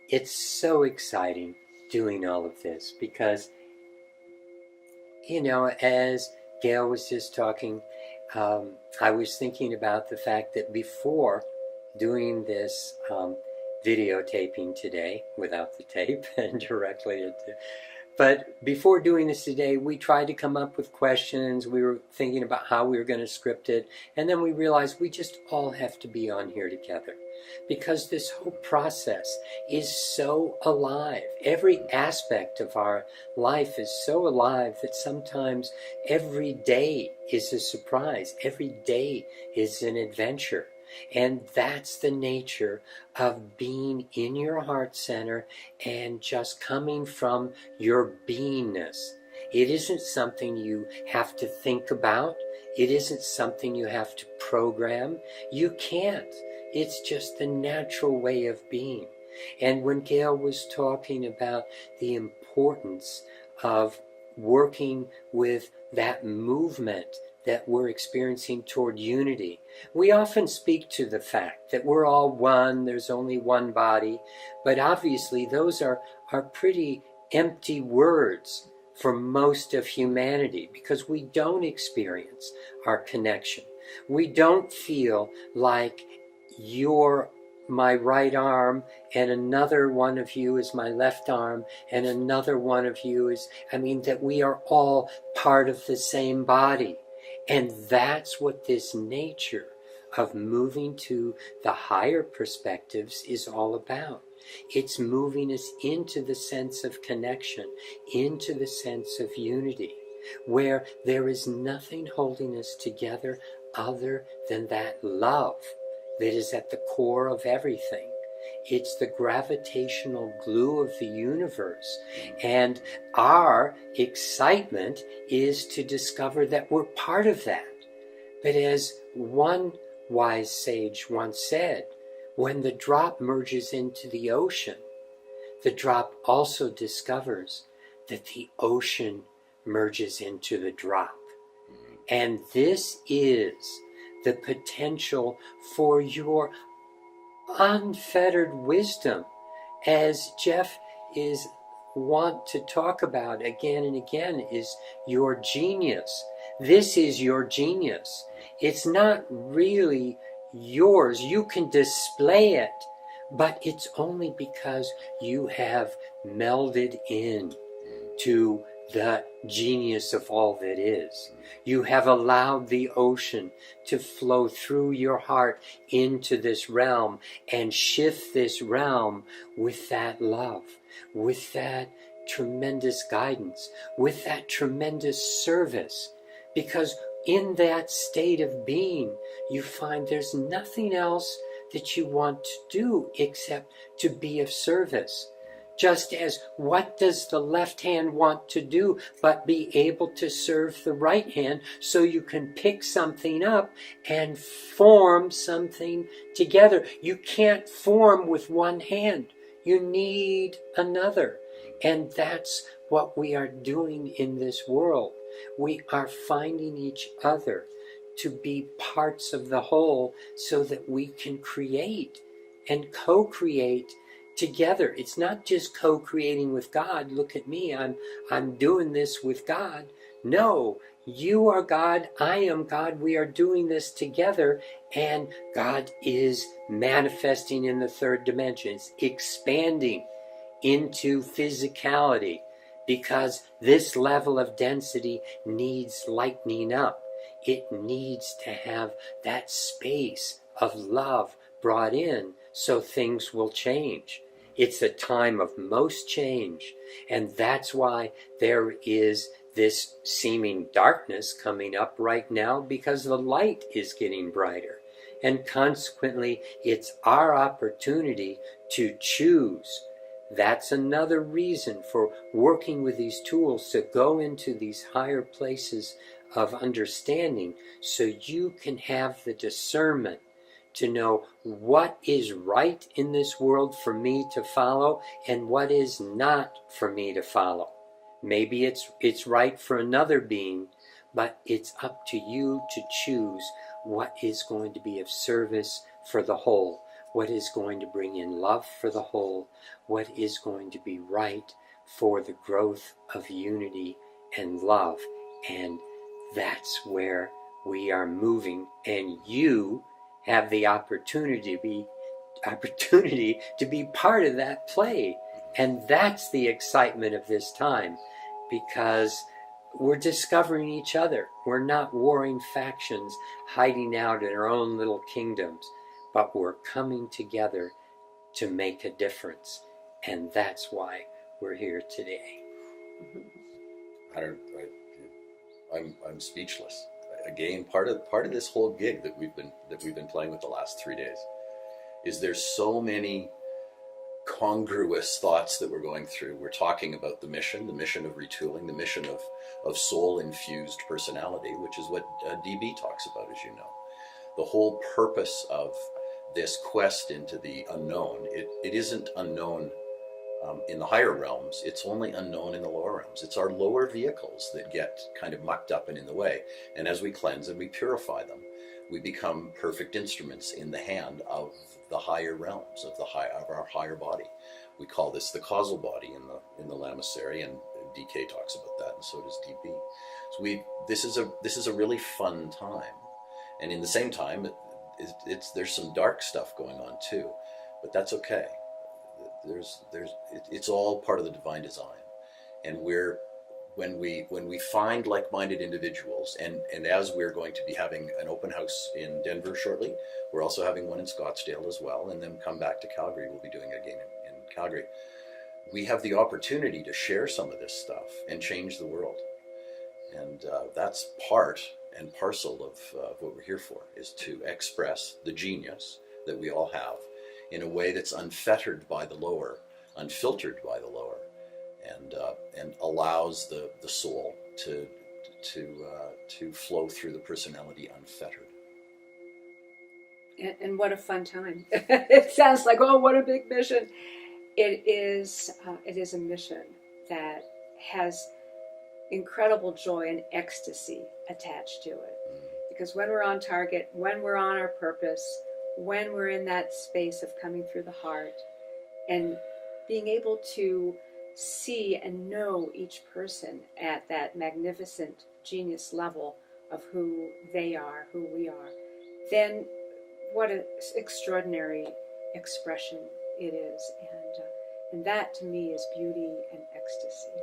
It's so exciting doing all of this because, as Gail was just talking, I was thinking about the fact that before doing this videotaping today, without the tape and directly into, but before doing this today, we tried to come up with questions. We were thinking about how we were going to script it. And then we realized we just all have to be on here together because this whole process is so alive. Every aspect of our life is so alive that sometimes every day is a surprise. Every day is an adventure. And that's the nature of being in your heart center and just coming from your beingness. It isn't something you have to think about. It isn't something you have to program. You can't. It's just the natural way of being. And when Gail was talking about the importance of working with that movement that we're experiencing toward unity, we often speak to the fact that we're all one, there's only one body, but obviously those are pretty empty words for most of humanity because we don't experience our connection. We don't feel like you're my right arm and another one of you is my left arm and another one of you is, that we are all part of the same body. And that's what this nature of moving to the higher perspectives is all about. It's moving us into the sense of connection, into the sense of unity, where there is nothing holding us together other than that love that is at the core of everything. It's the gravitational glue of the universe. And our excitement is to discover that we're part of that. But as one wise sage once said, when the drop merges into the ocean, the drop also discovers that the ocean merges into the drop. And this is the potential for your unfettered wisdom, as Jeff is want to talk about again and again, is your genius. This is your genius. It's not really yours. You can display it, but it's only because you have melded in to the genius of all that is. You have allowed the ocean to flow through your heart into this realm and shift this realm with that love, with that tremendous guidance, with that tremendous service. Because in that state of being, you find there's nothing else that you want to do except to be of service. Just as what does the left hand want to do but be able to serve the right hand so you can pick something up and form something together. You can't form with one hand. You need another. And that's what we are doing in this world. We are finding each other to be parts of the whole so that we can create and co-create together. It's not just co-creating with God. Look at me, I'm doing this with God. No, you are God, I am God. We are doing this together, and God is manifesting in the third dimension. It's expanding into physicality because this level of density needs lightening up. It needs to have that space of love brought in so things will change. It's a time of most change, and that's why there is this seeming darkness coming up right now, because the light is getting brighter. And consequently, it's our opportunity to choose. That's another reason for working with these tools, to go into these higher places of understanding so you can have the discernment to know what is right in this world for me to follow and what is not for me to follow. Maybe it's right for another being, but it's up to you to choose what is going to be of service for the whole, what is going to bring in love for the whole, what is going to be right for the growth of unity and love. And that's where we are moving, and you have the opportunity to be part of that play. And that's the excitement of this time, because we're discovering each other. We're not warring factions, hiding out in our own little kingdoms, but we're coming together to make a difference. And that's why we're here today. I'm speechless. Again, part of this whole gig that we've been playing with the last 3 days is there's so many congruous thoughts that we're going through. We're talking about the mission of retooling, the mission of soul-infused personality, which is what DB talks about, as you know. The whole purpose of this quest into the unknown, it isn't unknown in the higher realms, it's only unknown in the lower realms. It's our lower vehicles that get kind of mucked up and in the way. And as we cleanse and we purify them, we become perfect instruments in the hand of the higher realms, of our higher body. We call this the causal body in the Lamasery, and DK talks about that, and so does DB. So this is a really fun time, and in the same time, there's some dark stuff going on too, but that's okay. It's all part of the divine design, and when we find like-minded individuals, and as we're going to be having an open house in Denver shortly, we're also having one in Scottsdale as well, and then come back to Calgary. We'll be doing it again in Calgary. We have the opportunity to share some of this stuff and change the world, and that's part and parcel of what we're here for, is to express the genius that we all have in a way that's unfettered by the lower, unfiltered by the lower, and allows the soul to flow through the personality unfettered. And what a fun time. It sounds like, oh, what a big mission. It is a mission that has incredible joy and ecstasy attached to it. Because when we're on target, when we're on our purpose, when we're in that space of coming through the heart and being able to see and know each person at that magnificent genius level of who they are, who we are, then what an extraordinary expression it is. And that to me is beauty and ecstasy.